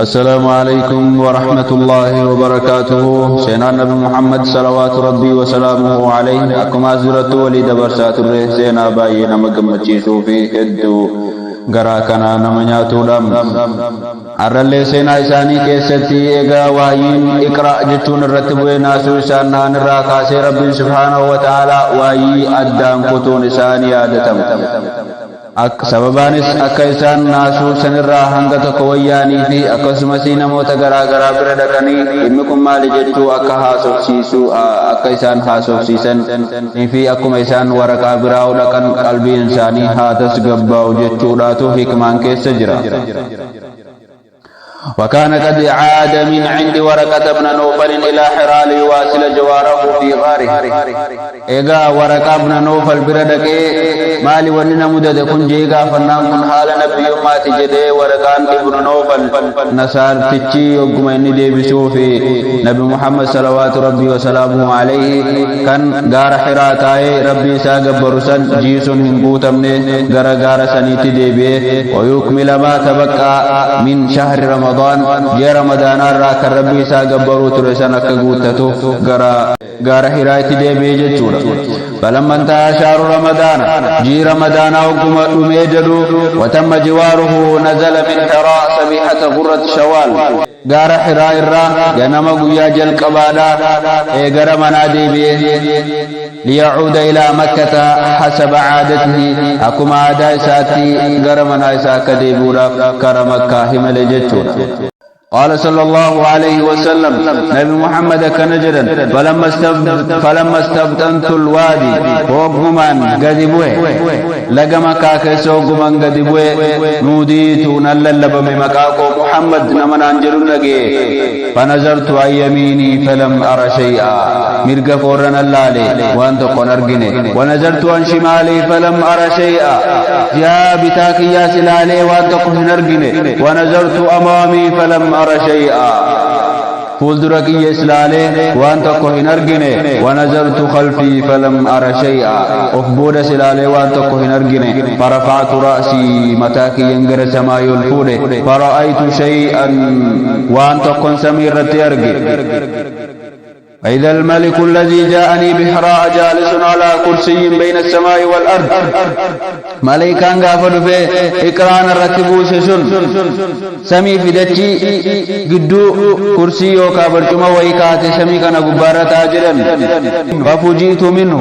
السلام عليكم ورحمة الله وبركاته. سيدنا النبي محمد صلوات ربي وسلامه عليه أكما زرت ولد برسات الرئيس سينا باينا مقمتشيسو في هدو غراكنا نمنياتو لم أرلي سينا إساني كيستي إيغا وحيين إقرأ جتون الرتبوين ناسو إسانا نراكا سي رب سبحانه وتعالى وحيي أدام كتون إساني آدتم sababaanis akka isaan naasuu sanirraa hanga tokko wayyaanii fi akkasumas namoota garaa bira dhaqanii dhimmi kun maali jechuu akka haasofsiisu akka isaan haasofsiisan fi akkuma isaan waraqaa biraa dhaqan qalbiin isaanii haa tasgabbaa'u jechuudhaatu hikmaan keessa jira. وكان قد عاد من عند ورقة بن نوفل إلى حرال ليواصل جواره في غاره. إيغا ورقة بن نوفل بردك مالي وننا مدد كن جيغا فنان كن حال نبي ما تجدي ورقان ابن نوفل نصار تجي يوم إني دي بسوفي نبي محمد صلوات ربي وسلامه عليه كان غار حراتاي ربي ساقب برسن جيسون هنقوتا من غار سنيتي دي بي ويكمل ما تبقى من شهر رمضان يا رمضان راك ربي ساقبرو ترسنا كغوتتو غار حرايتي دي بيجتورا فلما انتهى شهر رمضان جي رمضان وقم أميجدو وتم جواره نزل من حراء سبيحة غرة شوال غار حراء الرا ينام قويا جل قبالا غار منادي بيه ليعود إلى مكة حسب عادته أكما عادا ساتي غار منايسا كديبورا كرمكا همل جتورا. قال صلى الله عليه وسلم نبي محمد كنجدا فلما استبطنت الوادي وقمان قدبوه لقما كاكسو قمان قدبوه نوديت نللب بمكاكو محمد نمن أنجلو نقي فنظرت عن يميني فلم أر شيئا مرق فورنا اللالي وانت قنرقني ونظرت عن شمالي فلم أر شيئا جاء بتاكي يا سلالي وانت قنرقني ونظرت أمامي فلم أرى شيئا فولدرك يسلالي وانت كوهن أرجني ونظرت خلفي فلم أرى شيئا أفبود سلالي وانت كوهن أرجني فرفعت رأسي متاكي ينقر سما يلفوني فرأيت شيئا وانت كن سميرة أرجي إذا الملك الذي جاءني بحراء جالس على كرسي بين السماء والأرض ملكان غافر في إقران الرتبوس سن سمي في دجي قدو كرسي وكابر جمع ويكات سمي كان قبارة تاجرا ففجيت منه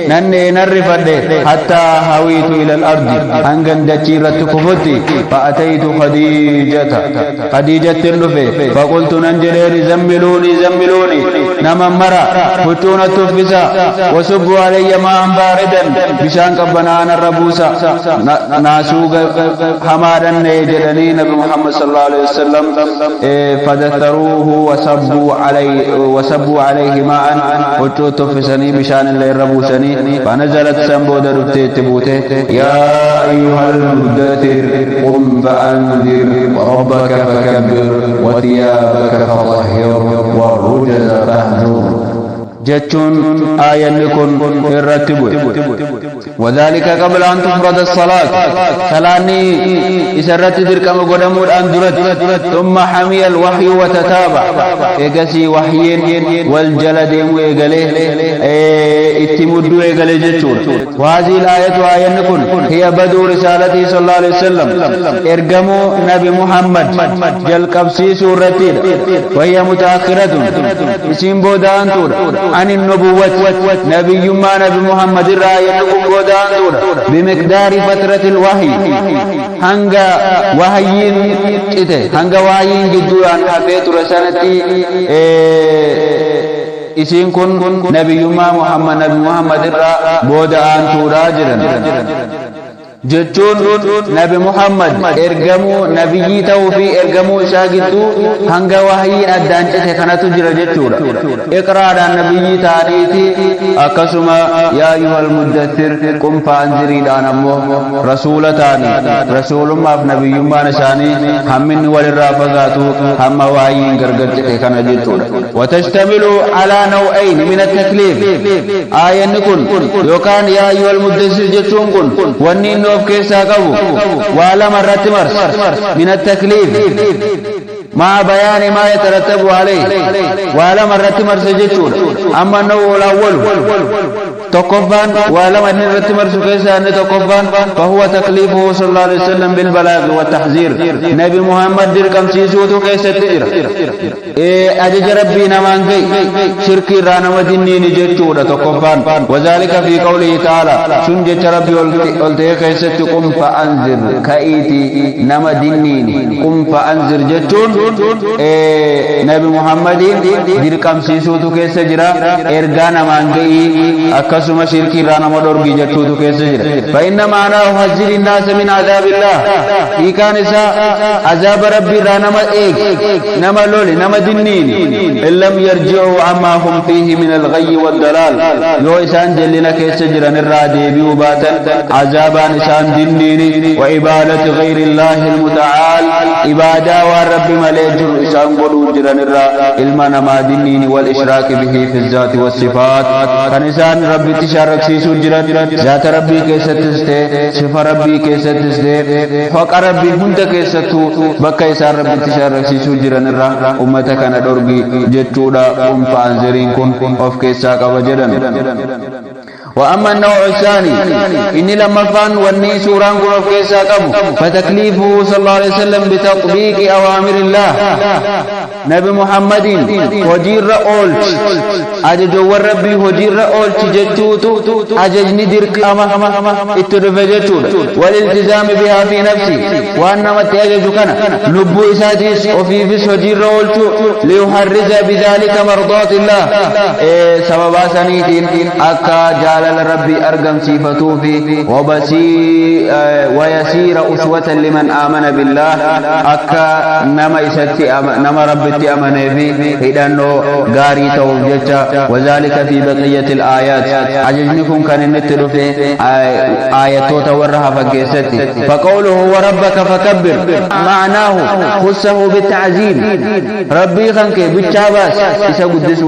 نني نرفد حتى هويت إلى الأرض أنغن دجي رتكفتي فأتيت خديجة النفي فقلت ننجلير زملوني نما مرا فتونا تفزا وسبوا علي ماء باردا بشان قبنان الربوسا ناسوغ حمادا نيجلني نبي محمد صلى الله عليه وسلم فدثروه وسبوا عليه ماء فتو تفزني بشان الله الربوسني فنزلت سنبود ربتي تبوته يا أيها المدثر قم فأنذر وربك فكبر وثيابك فطهر والرجز فاهجر جتون آية لكن الرتب وذلك قبل أن تفرض الصلاة سلاني إسرت ذلك مقدمون أن درت ثم حمي الوحي وتتابع إيقسي وحيين والجلد وإيقليه اتمدوا إيقلي جتون وهذه الآية آية لكن هي بدو رسالته صلى الله عليه وسلم ارقموا نبي محمد جل قبسي سورة وهي متأخرة اسم بودان تور عن النبوة نبي ما نبي محمد الرأي بودان تور بمقدار فترة الوحي هنگا وحيين جدو عن حفيت رسالتي اسم كن نبي ما محمد الرأي بودان تور جرن جتون نبي محمد ارجمو نبي توفي ارجمو شاقتو هنگا وحيين الدانجة كانت جرى جتورا اقرار النبي تاريتي اقسم يا أيها المدثر قم فانذري لانمو رسول تاني رسول ما نبي ما نشاني هم من والرافقاتو هم وحيين قرقر كانت جتورا وتشتمل على نوعين من التكليف آية نكون يوكان يا أيها المدثر جتون كن ونين of keessaa qabu waa lama irratti marsa min at-takliif مع بيان ما يترتب عليه ولا مرة مرسى جتشون أما النوع الأول تقفان ولا من مرة كيسا أن تقفان فهو تكليفه صلى الله عليه وسلم بالبلاغ والتحذير نبي محمد دير كم سيسوتو كيسا تجر أجج ربي نمان في شركي رانا وديني نجتشون تقفان وذلك في قوله تعالى سنجت ربي قلت كيسا قم فأنذر كأيتي نما ديني قم فأنذر جتشون نبي محمد dirqam siisuutu keessa jira ergaa namaan ga'ii akkasuma shirkii irraa nama dhorgii jechuutu keessa jira fa inna ma'anaahu hajjiri naasa min azaabillah hiikaan isaa azaaba rabbii irraa nama eegi nama loli nama dinniin in lam yarji'u ammaa hum fiihi min alghayyi waddalaal yoo isaan jallina keessa jiran irraa deebi'uu baatan azaabaan isaan dinniini wa ibaadati ghayri illaahi almuta'aal ibaadaa waan rabbi malee jiru isaan godhuu jiran irraa ilma namaa dinniini wal ishraaki bihi fi zaati wassifaat kan isaan rabbitti sharraksiisuu jiran zaata rabbii keessattis ta'e sifa rabbii keessattis ta'e haqa rabbii hunda keessattuu bakka isaan rabbitti sharraksiisuu jiran irraa ummata kana dhorgi jechuudha anziriin kun of keessaa qaba jedhan وأما النوع الثاني إني لما فان وني سوران قرف كيسا قبو فتكليفه صلى الله عليه وسلم بتطبيق أوامر الله نبي محمد وجير رأولت أججو ربي وجير رأولت جتوتو أججني درك أما اترفجتو والالتزام بها في نفسي وأنما تأجج كان لبو إساديس وفي فس وجير رأولت ليحرز بذلك مرضات الله سببا سنيتين أكا جال ربي أرقم صفته فيه ويسير أسوة لمن آمن بالله أكا نما إساتي نما ربتي أمن فيه إذنه غاري توججا وذلك في بقية الآيات عجزنكم كان نتلو في آيات تورها فكيستي فقوله وربك فكبر معناه خصه بالتعزيم ربي خنك بالشاباس إسا قدس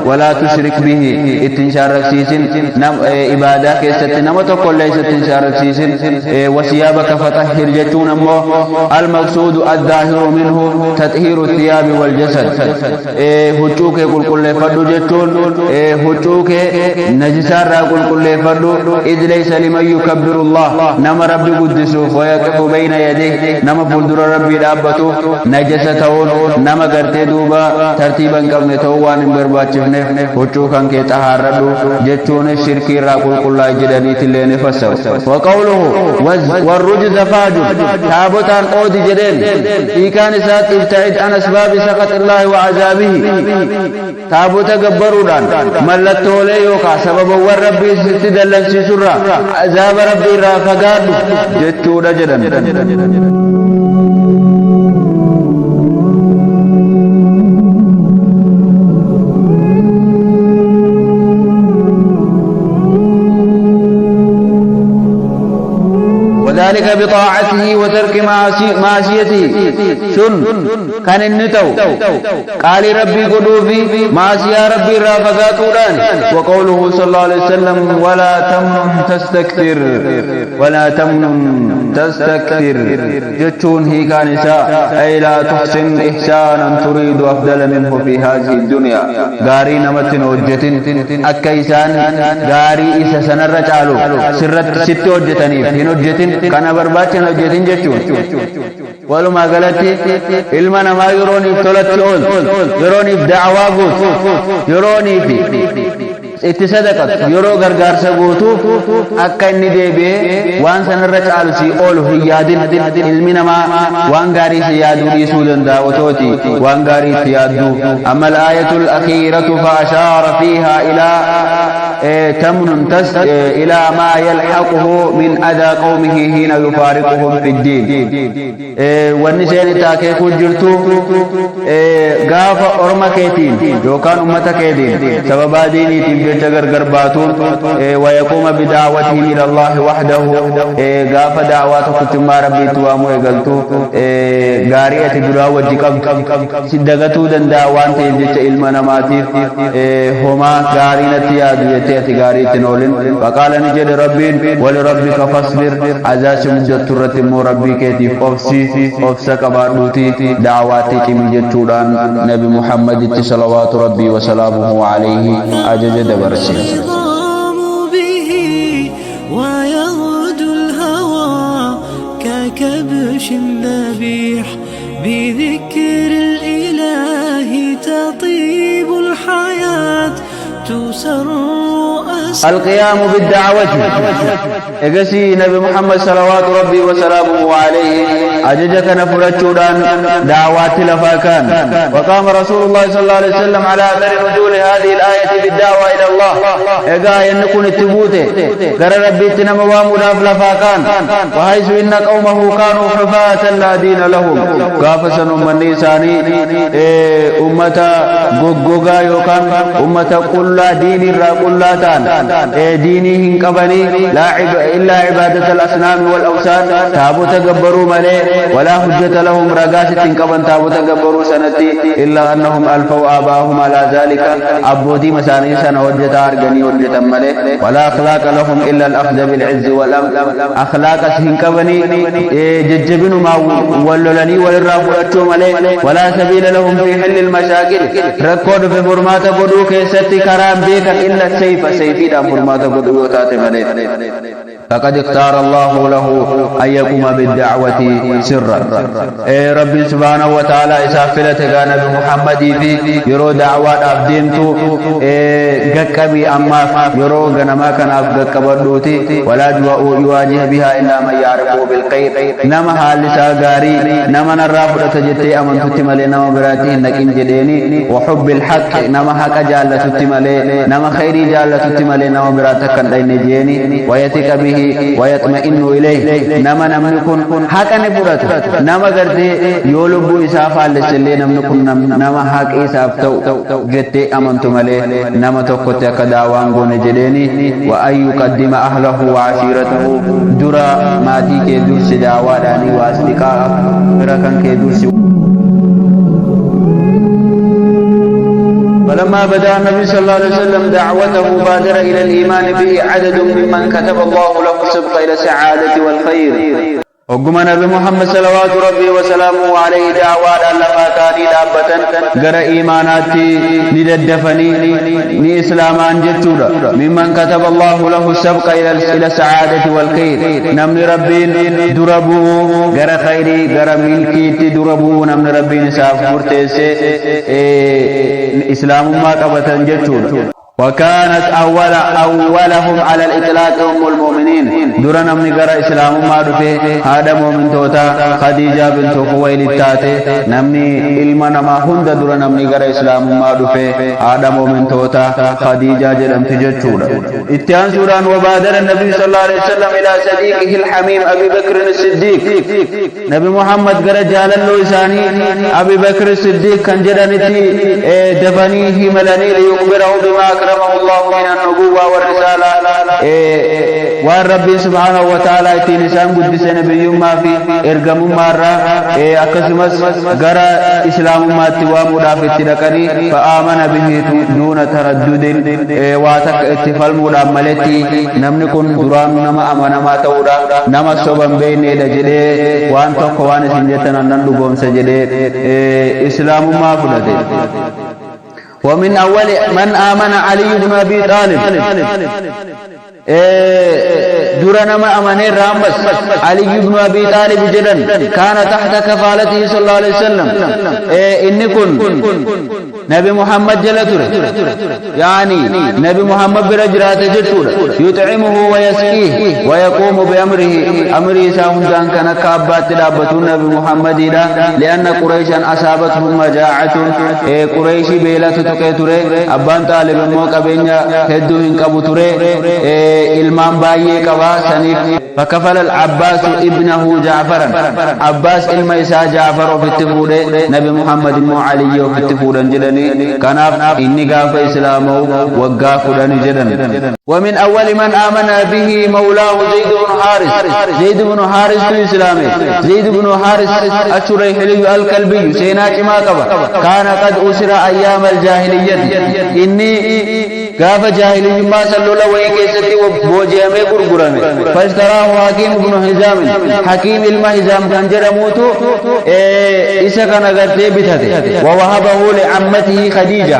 ولا تشرك به اتنشارك سيسن إبادة كيست نمتك ليس تنشارك سيسن وثيابك فطهر جتون المقصود الظاهر منه تطهير الثياب والجسد هجوك قل كل فدو جتون هجوك نجسار قل كل فدو إذ ليس لمن يكبر الله نما ربي قدسه ويقف بين يديه نما فلدر ربي دابته نجستون نما قرتي دوبا ترتيبا قبنته وان برباتشفنه هجوكا كي تهاردو جتون الشركي راقل قل جدني تلين فسر وقوله والرجز فاجر تابتان قود جدين إيكان سات ابتعد عن أسباب سقط الله وعذابه تابت قبرودان ملته ليوكا سبب والربي ستدلن سسرا عذاب ربي رافقاد جتو رجلا ذلك بطاعته وترك معصيته سن كان النتو قال ربي قلوبي معصية ربي رافقاتوران وقوله صلى الله عليه وسلم ولا تمنن تستكثر جتون هي كان نساء أي لا تحسن إحسانا تريد أفضل منه في هذه الدنيا غاري نمتن وجتن أكيسان غاري إسا سنر رجالو سرت ست وجتني هن وجتن كان برباچن وجتن جتون ولما قالت علما ما يروني تلت يروني دعوا قوت يروني في اتسادقت يرو غرغار سغوتو اكا اني ديبي وان سنرچ علسي اول هيادين علمنا ما وان غاري سيادو رسولن داوتوتي وان غاري سيادو اما الايه الاخيره فاشار فيها الى تمن الى ما يلحقه من اذى قومه حين يفارقهم في الدين ونسين تاكي كجرتو غافا اورمكيتين دوكان امتكيدين سبب ديني تغر غرباتون ويقوم بدعوته الى الله وحده غاف دعوته تما ربي توامو يغلتو غاريه درا وجكم سدغتو دندا وانت يجت علم نماتي هما غارينتي يادو دمتي غاري تنولن فقال نجد ربين ولربك فاصبر عزاش مجد ترت مو ربي كيتي أفسك باروتي دعواتي كمي جتودان نبي محمد صلوات ربي وسلامه عليه أجج دبرسي ويغدو الهوى ككبش ذبيح بذكر الإله تطيب الحياة تسر القيام بالدعوة إجسي نبي محمد صلوات ربي وسلامه عليه أججك نفرتشودان دعوات لفاكان وقام رسول الله صلى الله عليه وسلم على أثر نزول هذه الآية بالدعوة إلى الله إجا ينكون التبوتي قال ربي تنموام لفاكان وحيث إن قومه كانوا حفاة لا دين لهم قافسا من نيساني أمة غوغا يوكان أمة كل دين را كلاتان دينهم قبني لا إلا عبادة الأصنام والأوثان تابوت قبروا ملي ولا حجة لهم رقاسة قبن تابوت قبروا سنتي إلا أنهم ألفوا آباهم على ذلك عبودي مساني سنة وجة أرقني وجة ملي ولا أخلاق لهم إلا الأخذ بالعز والأمن أخلاق سهن قبني ججبنوا ما ولولني وللرافلتو ملي ولا سبيل لهم في حل المشاكل ركود في برمات بدوك ستي كرام بيك إلا السيف سيفي دام برمات بدوك تاتي ملي فقد اختار الله له أن يقوم بالدعوة سرا ربي سبحانه وتعالى إسافلة كان بمحمد في يرو دعوات أبدينتو قكبي أما يرو غنما كان قكبردوتي ولا يواجه بها إلا من يعرفه بالخير نما حالسا غاري نما نرافة تجتي أمن تتمالي نما براتي نكين جديني وحب الحق نما حق جالة تتمالي نما خيري جالة تتمالي نما براتك كان دين جيني ويتك به ويطمئن إليه نما نمنكن حق نبرت نما قرتي يولبو إسافة لسلي نمنكن نما حق إساف تو جتي أمن تمالي نما تقوتي كداوان قون جديني وأن يقدم أهله وعشيرته درا ماتي كيدور سجاواداني واسلقاء بركان كيدور فلما بدأ النبي صلى الله عليه وسلم دعوته بادر إلى الإيمان به عدد ممن كتب الله له السبق إلى السعادة والخير وقم نبي محمد صلوات ربي وسلامه عليه دعوات اللفاتاني دابة قرأ إيماناتي نددفني ني إسلامان جتورا ممن كتب الله له السبق إلى السعادة والخير نمن ربين دربو قرأ خيري قرأ ملكي دربو نمن ربين ساف مرتسي إسلام ما قبتا جتورا وكانت أولهم على الإطلاق هم المؤمنين درنا من قرأ إسلام ما دفه هذا مؤمن توتا خديجة بنت خويلد تاتي نمني علمنا ما هند درنا من قرأ إسلام ما دفه هذا مؤمن توتا خديجة جلم تجتشورا اتيان سوران وبادر النبي صلى الله عليه وسلم إلى صديقه الحميم أبي بكر الصديق نبي محمد قرأ جال اللوساني أبي بكر الصديق كان جلنتي دفنيه ملني ليخبره بما أكرمه الله من النبوة والرسالة والرب سبحانه وتعالى تنسان قدس نبي ما في إرقام مرة أكسمس قرى إسلام ما توام مدافع تلقني فآمن به دون تردد واتك اتفال مداملتي نمنكن درام نما أمنا ما تورا نما صبا بين دجلي وان تقوان سنجتنا نندقون سجلي إسلام ما فلده ومن أول من آمن علي بن أبي طالب درنا ما أمانه رامبس علي بن أبي طالب جدًا كان تحت كفالته صلى الله عليه وسلم إني كن نبي محمد جلتور يعني نبي محمد برجرات جتور يطعمه ويسقيه ويقوم بأمره أمره ساهم كان كابات دابتون نبي محمد لأن قريشا أصابتهم مجاعة قريش بيلة تقيتره أبان طالب موقع بينيا هدوهن كبتره إلمان بايه قوا سنيف فكفل العباس ابنه جعفرا عباس إلما إساء جعفر في التفودة نبي محمد مو علي في التفودة جلني كناف إني قاف إسلامه وقاف دني جلن ومن أول من آمن به مولاه زيد بن حارس زيد بن حارس في إسلامه زيد بن حارس الشريحلي الكلبي سيناك ما قبا كان قد أسر أيام الجاهلية إني قاف جاهلي ما صلوا له ويكيستي وبوجيامي قرقرامي فاشتراه حكيم بن حزام حكيم المهزام كان جرموتو إسا كان قرتي بتته ووهبه لعمته خديجة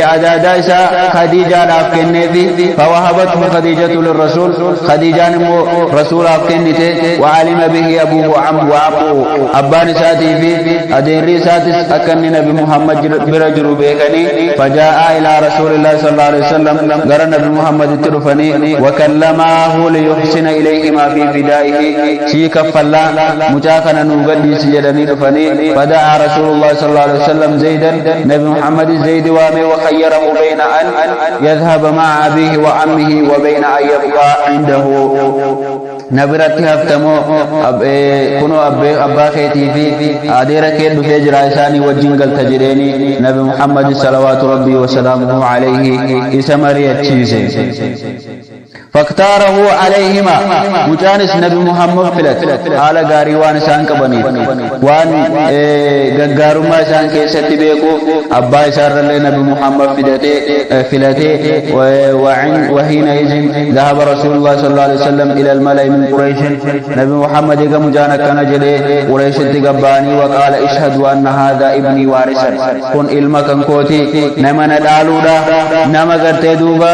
عدادا إسا خديجة لأفكني فوهبته خديجة للرسول خديجة نمو رسول أفكني وعلم به أبوه وعمه أبان ساتي في أديري ساتي أكن نبي محمد برجل بيكني فجاء إلى رسول الله صلى الله عليه وسلم قرن نبي محمد الترفني وكلمه ليحسن إليهما في فدائه شيك فلا مجاكنا نوغدي سجدني رفني فدعا رسول الله صلى الله عليه وسلم زيدا نبي محمد زيد وامي وخيره بين أن يذهب مع أبيه وعمه وبين أن يبقى عنده نبرتي هفتمو كنو أبا خيتي في أدير كيد في جرائساني وجنجل تجريني نبي محمد صلوات ربي وسلامه عليه إسمري التشيزي فاختاره عليهما مجانس نبي محمد فلت على غاري وان سانك بني وان غغارو ما سانك ستي بيكو ابا شر نبي محمد فلته وحينئذ ذهب رسول الله صلى الله عليه وسلم الى الملأ من قريش نبي محمد مجانا كان جدي قريش تغباني وقال اشهدوا ان هذا ابني وارثا كن علمك كوتي نما ندالودا نما غرتي دوبا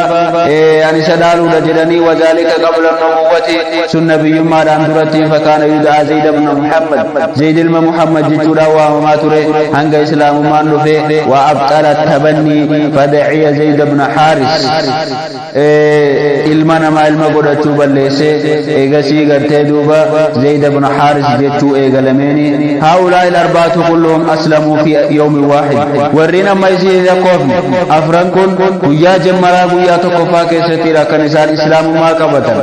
يعني سدالودا جدني وذلك قبل النبوة سن نبي ما داندرتي فكان يدعى زيد بن محمد زيد محمد جتورا وما تري هنگ اسلام ما نفي وابطل التبني فدعي زيد بن حارس علمنا ما علم قدتو بلسي ايغسي غرتي دوبا زيد بن حارس جتو ايغلميني هؤلاء الاربعه كلهم اسلموا في يوم واحد ورينا ما يزيد يقوم افرنكن ويا جمرا ويا تكفا كيستي كنسان اسلام ما قبطا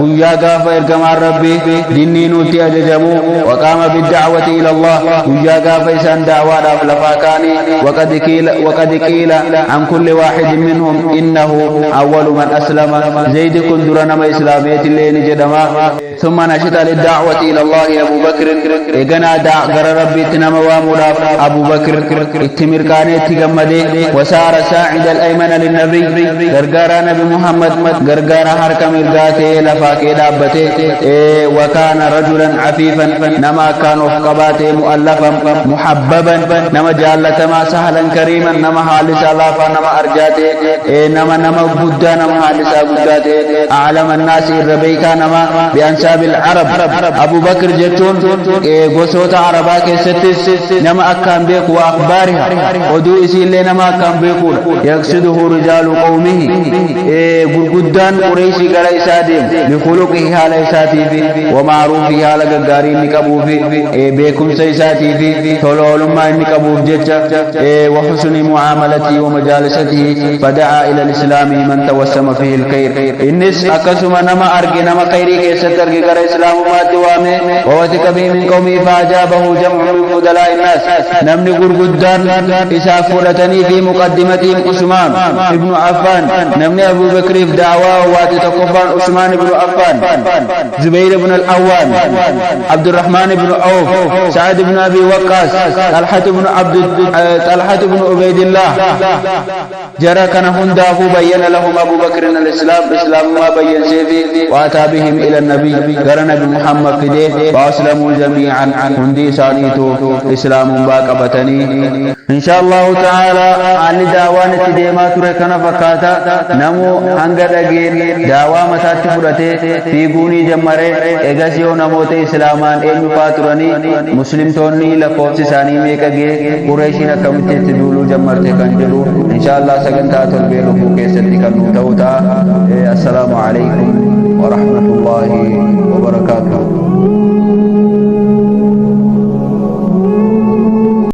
ويا غافا ارغمان ربي ديني نوتي اججمو وقام بالدعوة الى الله ويا غافا سان دعوة لفاكاني وقد قيل عن كل واحد منهم انه اول من اسلم زيد كندرنا ما اسلاميت اللين جدما ثم نشط للدعوة الى الله ابو بكر اغنا دع غر ربي تنما وامولا ابو بكر اتمر كاني تغمدي وسار ساعد الايمن للنبي غرغارا نبي محمد غرغارا حركم الغاته لفاكي دابته وكان رجلا عفيفا نما كان وفقباته مؤلفا محببا نما جالتما سهلا كريما نما حالسا لافا نما ارجاته نما بودا نما حالسا بوداته اعلم الناس الربيكا نما بانساب العرب ابو بكر جتون غوسوتا عربا كيستس نما اكام بيك واخبارها ودو اسيل نما اكام بيكو يقصده رجال قومه غرغدان قريشي غرا اسادم بخلقه حال اساتي في ومعروفه حال غاري نقبو في بكم سيساتي في تولول ما نقبو جچا وحسن معاملته ومجالسته فدعا الى الاسلام من توسم فيه الخير انس اكسم نما ارغي نما خيري كيسترغي غرا اسلام ما دوامه ووثق به من قومه فاجابه جمع من فضلاء الناس نمني غرغدان اسافولتني في مقدمتهم عثمان ابن عفان نمني ابو بكر في دعواه واتي تكفان عثمان بن عفان زبير بن الأوان عبد الرحمن بن عوف سعد بن أبي وقاص طلحة بن عبيد الله جرى كان هنداه بين لهم أبو بكر الإسلام ما بين سيفي وأتى بهم إلى النبي قرن بمحمد فديه وأسلموا جميعا هندي سانيتو إسلام باقبتني إن شاء الله تعالى عن دعوان تديما تركنا فكاتا نمو هنگد أجير دعوة متات فرته في قوني جمره اغسيو نموت اسلامان علم فاترني مسلم توني لفوت ساني ميكاگه قريشنا كمتي تدولو جمرته كنجلو ان شاء الله سگنتا تلبيلو كيستي كنو توتا السلام عليكم ورحمة الله وبركاته